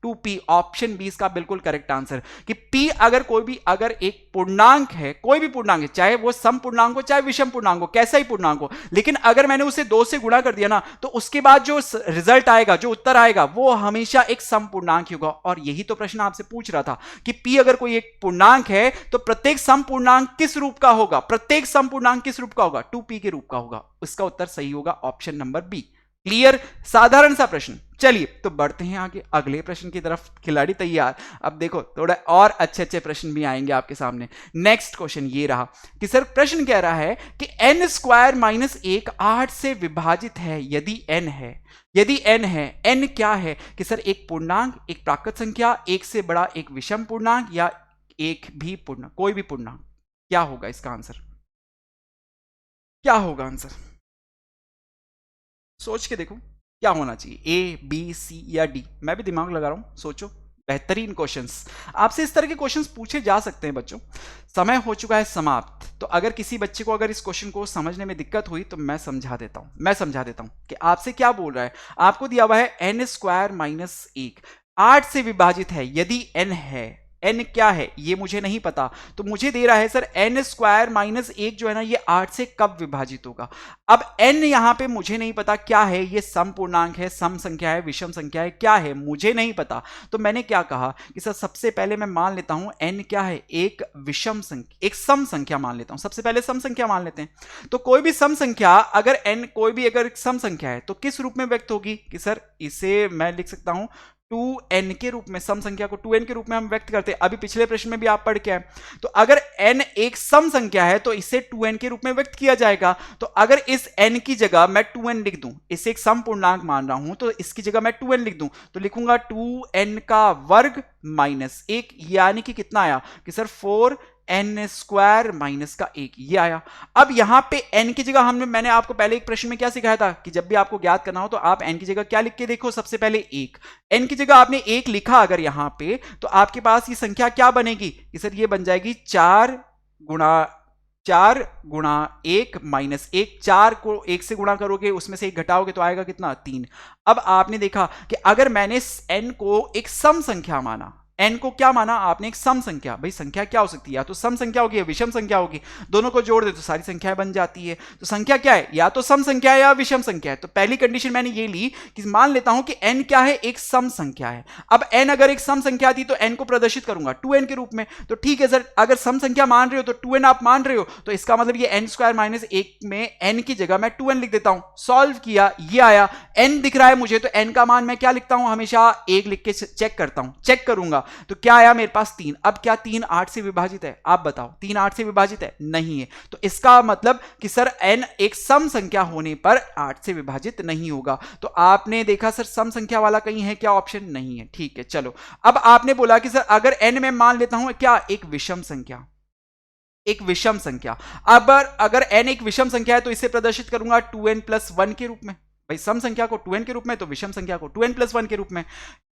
2p। ऑप्शन बी इसका बिल्कुल करेक्ट आंसर, कि p अगर कोई भी अगर एक पूर्णांक है, कोई भी पूर्णांक है, चाहे वो सम पूर्णांक हो चाहे विषम पूर्णांक हो, कैसा ही पूर्णांक हो, लेकिन अगर मैंने उसे 2 से गुणा कर दिया ना, तो उसके बाद जो रिजल्ट आएगा, जो उत्तर आएगा, वो हमेशा एक सम पूर्णांक ही होगा। और यही तो प्रश्न आपसे पूछ रहा था कि p अगर कोई एक पूर्णांक है तो प्रत्येक सम पूर्णांक किस रूप का होगा, प्रत्येक सम पूर्णांक किस रूप का होगा, 2p के रूप का होगा। इसका उत्तर सही होगा ऑप्शन नंबर बी। क्लियर, साधारण सा प्रश्न। चलिए तो बढ़ते हैं आगे अगले प्रश्न की तरफ। खिलाड़ी तैयार? अब देखो थोड़ा और अच्छे प्रश्न भी आएंगे आपके सामने। नेक्स्ट क्वेश्चन ये रहा कि सर प्रश्न कह रहा है कि n² - 1 8 से विभाजित है यदि n है। यदि n है, n क्या है कि सर एक पूर्णांक, एक प्राकृत संख्या, एक से बड़ा एक विषम पूर्णांक, या एक भी पूर्णांक, कोई भी पूर्णांक। क्या होगा इसका आंसर, क्या होगा आंसर, सोच के देखो क्या होना चाहिए, ए, बी, सी या डी। मैं भी दिमाग लगा रहा हूं, सोचो। बेहतरीन क्वेश्चंस आपसे इस तरह के क्वेश्चंस पूछे जा सकते हैं बच्चों। समय हो चुका है समाप्त। तो अगर किसी बच्चे को अगर इस क्वेश्चन को समझने में दिक्कत हुई तो मैं समझा देता हूं कि आपसे क्या बोल रहा है। आपको दिया हुआ है n² - 1 8 से विभाजित है यदि n है। n क्या है ये मुझे नहीं पता, तो मुझे दे रहा है सर n² - 1 जो है ना, ये 8 से कब विभाजित होगा। अब n यहां पे मुझे नहीं पता क्या है, ये सम पूर्णांक है, सम संख्या है, विषम संख्या है, क्या है मुझे नहीं पता। तो मैंने क्या कहा कि सर सबसे पहले मैं मान लेता हूं n क्या है, एक विषम संख्या, एक सम संख्या मान लेता हूं। सबसे पहले सम संख्या मान लेते हैं। तो कोई भी सम संख्या अगर n कोई भी अगर सम संख्या है तो किस रूप में व्यक्त होगी, कि सर इसे मैं लिख सकता हूं 2n के रूप में, सम संख्या को 2n के रूप में हम व्यक्त करते हैं। अभी पिछले प्रश्न में भी आप पढ़ के आए। तो अगर n एक सम संख्या है तो इसे 2n के रूप में व्यक्त किया जाएगा। तो अगर इस n की जगह मैं 2n लिख दूं, इसे एक सम पूर्णांक मान रहा हूं, तो इसकी जगह मैं 2n लिख दूं, तो लिखूंगा 2n का वर्ग माइनस 1, यानी कि कितना आया कि सर 4n स्क्वायर माइनस का 1, ये आया। अब यहां पे n की जगह मैंने आपको पहले एक प्रश्न में क्या सिखाया था कि जब भी आपको ज्ञात करना हो तो आप n की जगह क्या लिख के देखो, सबसे पहले 1। n की जगह आपने 1 लिखा अगर यहां पे, तो आपके पास ये संख्या क्या बनेगी कि सर ये बन जाएगी 4 गुणा 1 माइनस 1। 4 को 1 से गुणा करोगे, उसमें से 1 घटाओगे तो आएगा कितना, 3। अब आपने देखा कि अगर मैंने n को एक सम संख्या माना, n को क्या माना आपने, एक सम संख्या। भाई संख्या क्या हो सकती है, या तो सम संख्या होगी या विषम संख्या होगी, दोनों को जोड़ दे तो सारी संख्याएं बन जाती है। तो संख्या क्या है, या तो सम संख्या है या विषम संख्या है। तो पहली कंडीशन मैंने ये ली कि मान लेता हूं कि n क्या है, एक सम संख्या है। अब n अगर एक सम संख्या थी तो n को प्रदर्शित करूंगा 2n के रूप में। तो ठीक है सर, अगर सम संख्या मान रहे हो तो 2n आप मान रहे हो, तो इसका मतलब ये n स्क्वायर माइनस 1 में n की जगह मैं 2n लिख देता हूं। सॉल्व किया, ये आया, n दिख रहा है मुझे, तो n का मान मैं क्या लिखता हूं, हमेशा 1 लिख के चेक करता हूं। चेक करूंगा तो क्या आया मेरे पास 3। अब क्या 3 8 से विभाजित है, आप बताओ, 3 8 से विभाजित है, नहीं है। तो इसका मतलब कि सर n एक सम संख्या होने पर 8 से विभाजित नहीं होगा। तो आपने देखा सर सम संख्या वाला कहीं है क्या ऑप्शन, नहीं है। ठीक है, चलो अब आपने बोला कि सर अगर n में मान लेता हूं क्या, एक विषम संख्या, एक विषम संख्या। अब अगर n एक विषम संख्या है तो इसे प्रदर्शित करूंगा 2n प्लस 1 के रूप में। भाई सम संख्या को 2n के रूप में, तो विषम संख्या को 2n प्लस 1 के रूप में।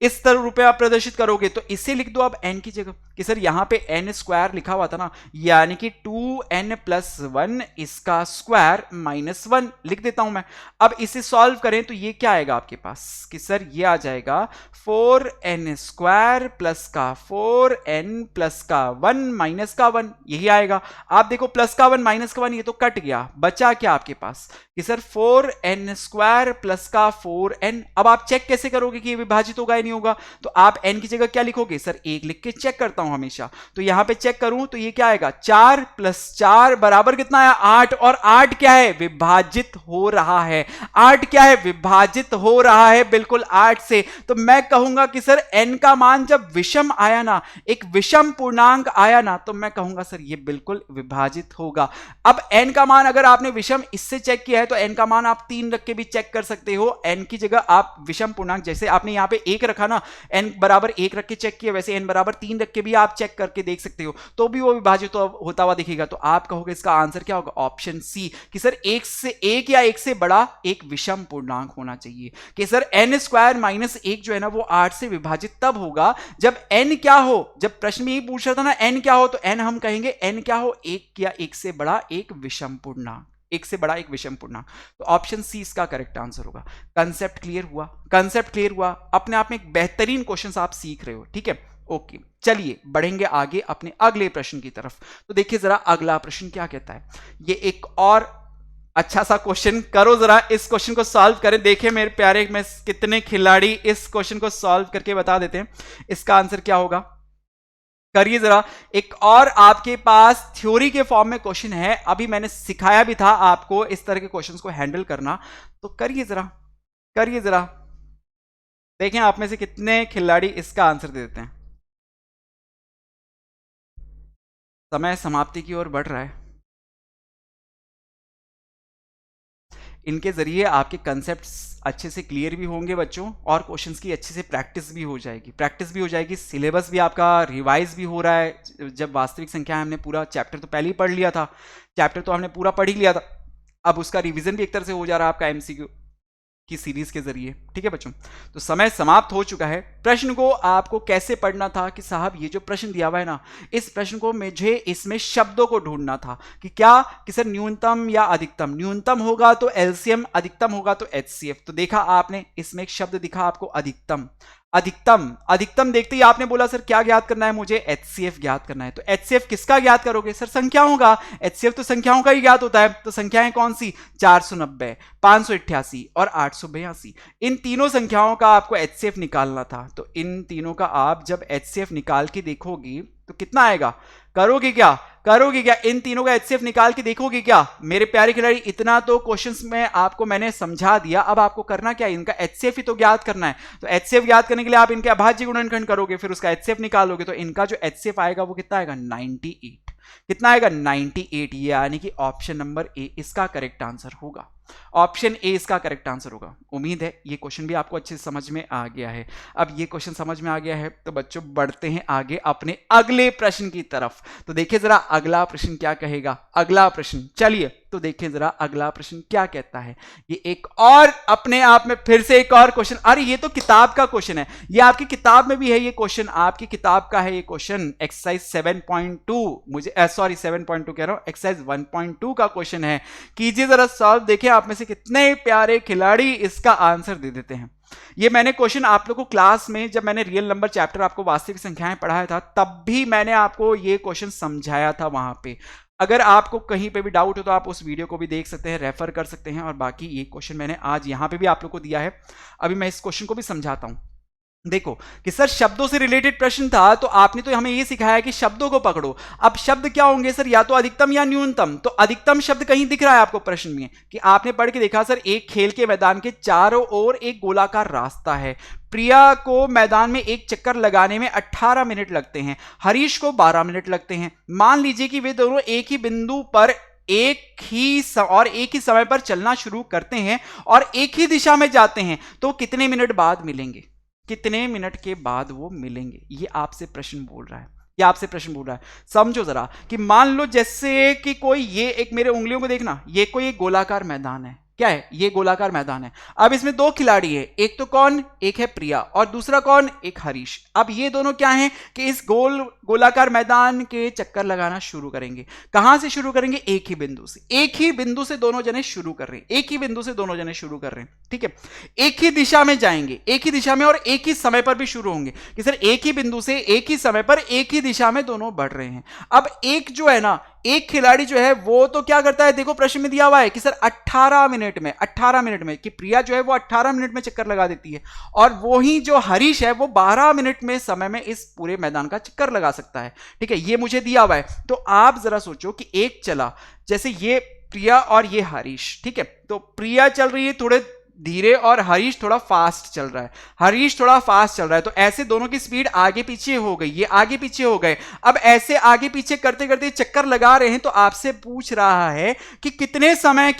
इस तरह रूप में आप प्रदर्शित करोगे तो इसे लिख दो अब n की जगह कि सर यहां पे n स्क्वायर लिखा हुआ था ना, यानी कि 2n प्लस 1 इसका स्क्वायर माइनस 1 लिख देता हूं मैं। अब इसे सॉल्व करें तो ये क्या आएगा आपके पास कि सर ये आ जाएगा 4n स्क्वायर प्लस का 4n प्लस का 1 माइनस का 1, यही आएगा। आप देखो प्लस का 1 माइनस का 1 ये तो कट गया, बचा क्या आपके पास कि सर 4n स्क्वायर प्लस का 4n। अब आप चेक कैसे करोगे कि ये विभाजित होगा या नहीं होगा, तो आप n की जगह क्या लिखोगे, सर 1 लिख के चेक करता हूं हमेशा। तो यहां पे चेक करूं तो ये क्या आएगा, 4 प्लस 4 बराबर कितना आया, 8। और 8 क्या है, विभाजित हो रहा है। 8 क्या है, विभाजित हो रहा है, बिल्कुल 8 से। तो मैं कहूंगा कि सर n का मान जब विषम आया ना, एक विषम पूर्णांक आया ना, तो मैं कहूंगा सर ये बिल्कुल विभाजित होगा। अब n का मान अगर आपने विषम इससे चेक किया है तो n का मान आप 3 रख के भी चेक कर सकते हो। n की जगह आप विषम पूर्णांक, जैसे आपने यहां पे 1 रखा ना, n बराबर 1 रख के चेक किया, वैसे n बराबर 3 रख के भी आप चेक करके देख सकते हो, तो भी वो विभाजित होता हुआ दिखेगा। तो आप कहोगे इसका आंसर क्या होगा, ऑप्शन सी, कि सर 1 या 1 से बड़ा एक विषम पूर्णांक होना चाहिए। कि सर n स्क्वायर माइनस 1 जो है ना वो 8 से विभाजित तब होगा जब n क्या हो, जब प्रश्न में ये पूछ रहा था ना n क्या हो, तो n हम कहेंगे n क्या हो, 1 या 1 से बड़ा एक विषम पूर्णांक, 1 से बड़ा एक विषम पूर्णांक। तो ऑप्शन सी इसका करेक्ट आंसर होगा। कंसेप्ट क्लियर हुआ, कंसेप्ट क्लियर हुआ, अपने आप में एक बेहतरीन क्वेश्चन आप सीख रहे हो। ठीक है, ओके, चलिए बढ़ेंगे आगे अपने अगले प्रश्न की तरफ। तो देखिए जरा अगला प्रश्न क्या कहता है, ये एक और अच्छा सा क्वेश्चन करो, जरा इस क्वेश्चन को सॉल्व करें। देखिए मेरे प्यारे में कितने खिलाड़ी इस क्वेश्चन को सॉल्व करके बता देते हैं इसका आंसर क्या होगा। करिए जरा, एक और आपके पास थ्योरी के फॉर्म में क्वेश्चन है, अभी मैंने सिखाया भी था आपको इस तरह के क्वेश्चंस को हैंडल करना, तो करिए जरा, करिए जरा, देखें आप में से कितने खिलाड़ी इसका आंसर दे देते हैं। समय समाप्ति की ओर बढ़ रहा है। इनके जरिए आपके कंसेप्ट्स अच्छे से क्लियर भी होंगे बच्चों, और क्वेश्चंस की अच्छे से प्रैक्टिस भी हो जाएगी, सिलेबस भी आपका रिवाइज भी हो रहा है। जब वास्तविक संख्या हमने पूरा चैप्टर तो पहले ही पढ़ लिया था, चैप्टर तो हमने पूरा पढ़ ही लिया था, अब उसका रिवीजन भी एक तरह से हो जा रहा है आपका एमसीक्यू की सीरीज के जरिए। ठीक है बच्चों, तो समय समाप्त हो चुका है। प्रश्न को आपको कैसे पढ़ना था कि साहब ये जो प्रश्न दिया हुआ है ना, इस प्रश्न को मुझे इसमें शब्दों को ढूंढना था कि क्या, कि सर न्यूनतम या अधिकतम, न्यूनतम होगा तो एलसीएम, अधिकतम होगा तो एचसीएफ। तो देखा आपने इसमें एक शब्द दिखा आपको अधिकतम, अधिकतम, अधिकतम देखते ही आपने बोला सर क्या ज्ञात करना है मुझे, एचसीएफ ज्ञात करना है। तो एचसीएफ किसका ज्ञात करोगे, सर संख्याओं का। एचसीएफ तो संख्याओं का ही ज्ञात होता है। तो संख्याएं कौन सी, 490, 588 और 882। इन तीनों संख्याओं का आपको एचसीएफ निकालना था। तो इन तीनों का आप जब एचसीएफ निकाल के देखोगे तो कितना आएगा, करोगे क्या, करोगे क्या, इन तीनों का एचसीएफ निकाल के देखोगे क्या मेरे प्यारे खिलाड़ी? इतना तो क्वेश्चंस में आपको मैंने समझा दिया, अब आपको करना क्या है, इनका एचसीएफ ही तो ज्ञात करना है। तो एचसीएफ ज्ञात करने के लिए आप इनके अभाज्य गुणनखंड करोगे, फिर उसका एचसीएफ निकालोगे, तो इनका जो एचसीएफ आएगा वो कितना आएगा, 98। कितना आएगा, 98, यानी कि ऑप्शन नंबर ए इसका करेक्ट आंसर होगा। ऑप्शन ए इसका करेक्ट आंसर होगा। उम्मीद है ये क्वेश्चन भी आपको अच्छे से समझ में आ गया है। अब ये क्वेश्चन समझ में आ गया है तो बच्चों बढ़ते हैं आगे अपने अगले प्रश्न की तरफ। तो देखिए जरा अगला प्रश्न क्या कहेगा, अगला प्रश्न, चलिए तो देखें जरा अगला प्रश्न क्या कहता है। ये एक और अपने आप में फिर से एक और क्वेश्चन, अरे ये तो किताब का क्वेश्चन है, ये आपकी किताब में भी है, ये क्वेश्चन आपकी किताब का है, ये क्वेश्चन एक्सरसाइज 7.2, मुझे सॉरी 7.2 कह रहा हूं, एक्सरसाइज 1.2 का क्वेश्चन है। कीजिए जरा सॉल्व, देखिए आप में से कितने प्यारे खिलाड़ी इसका आंसर दे देते हैं। ये मैंने क्वेश्चन आप लोगों को क्लास में जब मैंने रियल नंबर चैप्टर आपको वास्तविक संख्याएं पढ़ाया था तब भी मैंने आपको ये क्वेश्चन समझाया था वहां पे। अगर आपको कहीं पे भी डाउट हो तो आप उस वीडियो को भी देख सकते हैं, रेफर कर सकते हैं। और बाकी ये क्वेश्चन मैंने आज यहां पे भी आप लोग को दिया है, अभी मैं इस क्वेश्चन को भी समझाता हूं। देखो कि सर शब्दों से रिलेटेड प्रश्न था, तो आपने तो हमें ये सिखाया कि शब्दों को पकड़ो। अब शब्द क्या होंगे सर, या तो अधिकतम या न्यूनतम। तो अधिकतम शब्द कहीं दिख रहा है आपको प्रश्न में कि आपने पढ़ के देखा सर, एक खेल के मैदान के चारों ओर एक गोलाकार रास्ता है। प्रिया को मैदान में एक चक्कर लगाने में 18 मिनट लगते हैं, हरीश को 12 मिनट लगते हैं। मान लीजिए कि वे दोनों एक ही बिंदु पर एक ही समय पर चलना शुरू करते हैं और एक ही दिशा में जाते हैं, तो कितने मिनट बाद मिलेंगे, कितने मिनट के बाद वो मिलेंगे? ये आपसे प्रश्न बोल रहा है, ये आपसे प्रश्न बोल रहा है। समझो जरा कि मान लो जैसे कि कोई, ये एक मेरे उंगलियों को देखना, ये कोई एक गोलाकार मैदान है, क्या है, ये गोलाकार मैदान है। अब इसमें दो खिलाड़ी है, एक तो कौन, एक है प्रिया और दूसरा कौन, एक हरीश। अब ये दोनों क्या हैं कि इस गोलाकार मैदान के चक्कर लगाना शुरू करेंगे। कहां से शुरू करेंगे, एक ही बिंदु से, एक ही बिंदु से दोनों जने शुरू कर रहे हैं, एक ही बिंदु से दोनों जने शुरू कर रहे हैं, ठीक है। एक ही दिशा में जाएंगे, एक ही दिशा में, और एक ही समय पर भी शुरू होंगे कि सर एक ही बिंदु से एक ही समय पर एक ही दिशा में दोनों बढ़ रहे हैं। अब एक जो है ना, एक खिलाड़ी जो है वो तो क्या करता है, देखो प्रश्न में दिया हुआ है कि सर 18 मिनट में कि प्रिया जो है वो 18 मिनट में चक्कर लगा देती है, और वो ही जो हरीश है वो 12 मिनट में समय में इस पूरे मैदान का चक्कर लगा सकता है, ठीक है। ये मुझे दिया हुआ है। तो आप जरा सोचो कि एक चला, जैसे ये प्रिया और ये हरीश, ठीक है। तो प्रिया चल रही है थोड़े धीरे और हरीश थोड़ा फास्ट चल रहा है, हरीश थोड़ा फास्ट चल रहा है, तो ऐसे दोनों की स्पीड आगे पीछे हो गई, ये आगे पीछे हो गए। अब ऐसे आगे पीछे करते करते चक्कर लगा रहे हैं, तो आपसे पूछ रहा है कि कितने समय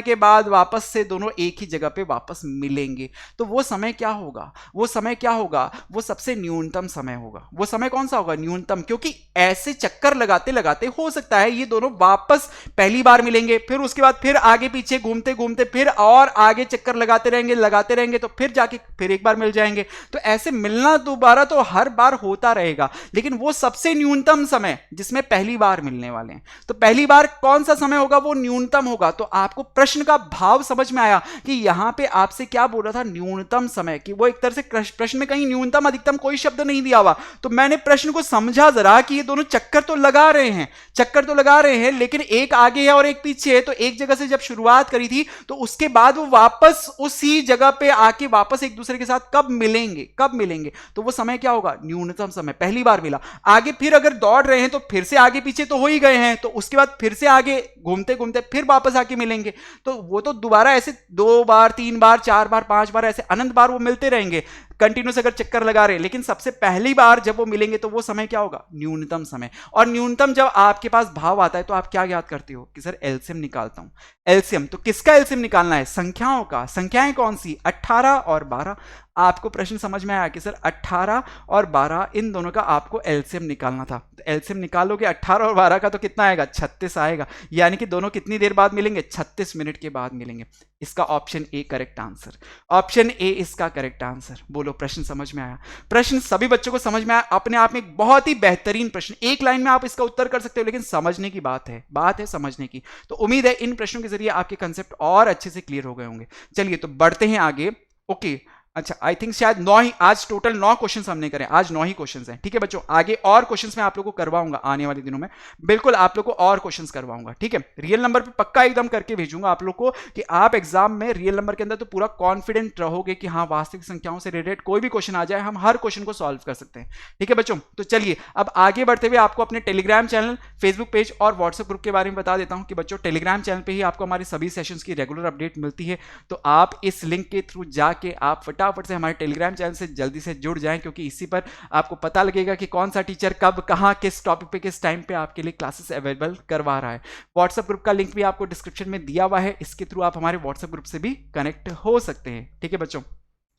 के बाद वापस से दोनों एक ही जगह पे वापस मिलेंगे। तो वो समय क्या होगा, वो समय क्या होगा, वो सबसे न्यूनतम समय होगा। वो समय कौन सा होगा, न्यूनतम, क्योंकि ऐसे चक्कर लगाते लगाते हो सकता है ये दोनों वापस पहली बार मिलेंगे, फिर उसके बाद फिर आगे पीछे घूमते घूमते फिर और आगे चक्कर लगाते रहेंगे, तो फिर जाके फिर एक बार मिल जाएंगे। तो ऐसे मिलना दोबारा तो हर बार होता रहेगा, लेकिन वो सबसे न्यूनतम समय जिसमें पहली बार मिलने वाले हैं, तो पहली बार कौन सा समय होगा, वो न्यूनतम होगा। तो आपको प्रश्न का भाव समझ में आया कि यहां पे आपसे क्या बोल रहा था, न्यूनतम समय, कि वो एक तरह से प्रश्न में कहीं न्यूनतम अधिकतम कोई शब्द नहीं दिया हुआ। तो मैंने प्रश्न को समझा जरा कि ये दोनों चक्कर तो लगा रहे हैं, लेकिन एक आगे है और एक पीछे है। तो एक जगह से जब शुरुआत करी थी, तो उसके बाद वो वापस उसी जगह पे आके वापस एक दूसरे के साथ कब मिलेंगे, तो वो समय क्या होगा, न्यूनतम समय, पहली बार मिला। आगे फिर अगर दौड़ रहे हैं तो फिर से आगे पीछे तो हो ही गए हैं, तो उसके बाद फिर से आगे घूमते घूमते फिर वापस आके मिलेंगे। तो वो तो दोबारा ऐसे 2 बार 3 बार 4 बार 5 बार ऐसे अनंत बार वो मिलते रहेंगे कंटिन्यूस अगर चक्कर लगा रहे हैं। लेकिन सबसे पहली बार जब वो मिलेंगे तो वो समय क्या होगा, न्यूनतम समय। और न्यूनतम जब आपके पास भाव आता है तो आप क्या याद करते हो कि सर एलसीएम निकालता हूं। एलसीएम, तो किसका एलसीएम निकालना है, संख्याओं का। संख्याएं कौन सी, 18 और 12। आपको प्रश्न समझ में आया कि सर 18 और 12 इन दोनों का आपको एलसीएम निकालना था। तो एलसीएम निकालोगे 18 और 12 का तो कितना आएगा, 36 आएगा। यानी कि दोनों कितनी देर बाद मिलेंगे, 36 मिनट के बाद मिलेंगे। इसका option A correct answer, option A इसका करेक्ट आंसर। बोलो प्रश्न समझ में आया, प्रश्न सभी बच्चों को समझ में आया। अपने आप में एक बहुत ही बेहतरीन प्रश्न, एक लाइन में आप इसका उत्तर कर सकते हो, लेकिन समझने की बात है समझने की। तो उम्मीद है इन प्रश्नों के जरिए आपके कंसेप्ट और अच्छे से क्लियर हो गए होंगे। चलिए तो बढ़ते हैं आगे। ओके, अच्छा, आई थिंक शायद 9 ही, आज टोटल 9 क्वेश्चंस हमने करे, आज 9 ही क्वेश्चंस हैं। ठीक है बच्चों, आगे और क्वेश्चंस मैं आप लोगों को करवाऊंगा आने वाले दिनों में, बिल्कुल आप लोगों को और क्वेश्चंस करवाऊंगा। ठीक है, रियल नंबर पे पक्का एकदम करके भेजूंगा आप लोग को कि आप एग्जाम में रियल नंबर के अंदर तो पूरा कॉन्फिडेंट रहोगे कि हाँ वास्तविक संख्याओं से रिलेटेड कोई भी क्वेश्चन आ जाए हम हर क्वेश्चन को सॉल्व कर सकते हैं। ठीक है बच्चों, तो चलिए अब आगे बढ़ते हुए आपको अपने टेलीग्राम चैनल, फेसबुक पेज और व्हाट्सएप ग्रुप के बारे में बता देता हूं कि बच्चों टेलीग्राम चैनल पे ही आपको हमारे सभी सेशंस की रेगुलर अपडेट मिलती है। तो आप इस लिंक के थ्रू जाके आप फटाफट से हमारे टेलीग्राम चैनल से जल्दी से जुड़ जाएं, क्योंकि इसी पर आपको पता लगेगा कि कौन सा टीचर कब कहां किस टॉपिक पे किस टाइम पे आपके लिए क्लासेस अवेलेबल करवा रहा है। व्हाट्सएप ग्रुप का लिंक भी आपको डिस्क्रिप्शन में दिया हुआ है, इसके थ्रू आप हमारे व्हाट्सएप ग्रुप से भी कनेक्ट हो सकते हैं। ठीक है बच्चों,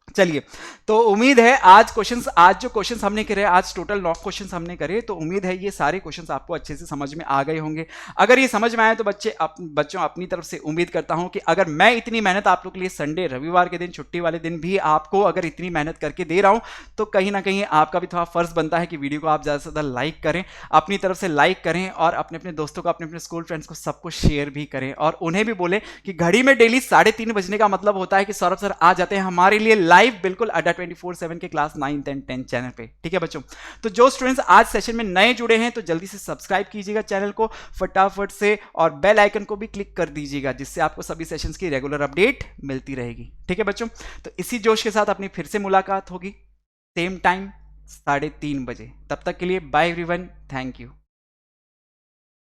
चलिए, तो उम्मीद है आज जो क्वेश्चंस हमने करे, आज टोटल 9 क्वेश्चंस हमने करे, तो उम्मीद है ये सारे क्वेश्चंस आपको अच्छे से समझ में आ गए होंगे। अगर ये समझ में आए तो बच्चों अपनी तरफ से उम्मीद करता हूं कि अगर मैं इतनी मेहनत आप लोग के लिए संडे रविवार के दिन छुट्टी वाले दिन भी आपको अगर इतनी मेहनत करके दे रहा हूं, तो कहीं ना कहीं आपका भी थोड़ा फर्ज बनता है कि वीडियो को आप ज़्यादा से ज़्यादा लाइक करें, अपनी तरफ से लाइक करें और अपने अपने दोस्तों को, अपने अपने स्कूल फ्रेंड्स को सबको शेयर भी करें, और उन्हें भी बोले कि घड़ी में डेली 3:30 बजने का मतलब होता है कि सौरभ सर आ जाते हैं हमारे लिए लाइव, बिल्कुल अड्डा 24/7 के क्लास 9, 10, 10 चैनल पे। ठीक है बच्चों, तो जो स्टूडेंट्स आज सेशन में नए जुड़े हैं तो जल्दी से सब्सक्राइब कीजिएगा चैनल को फटाफट से, और बेल आइकन को भी क्लिक कर दीजिएगा, जिससे आपको सभी सेशंस की रेगुलर अपडेट मिलती रहेगी। ठीक है बच्चों, तो इसी जोश के साथ अपनी फिर से मुलाकात होगी सेम टाइम 3:30 बजे। तब तक के लिए बाय एवरीवन, थैंक यू।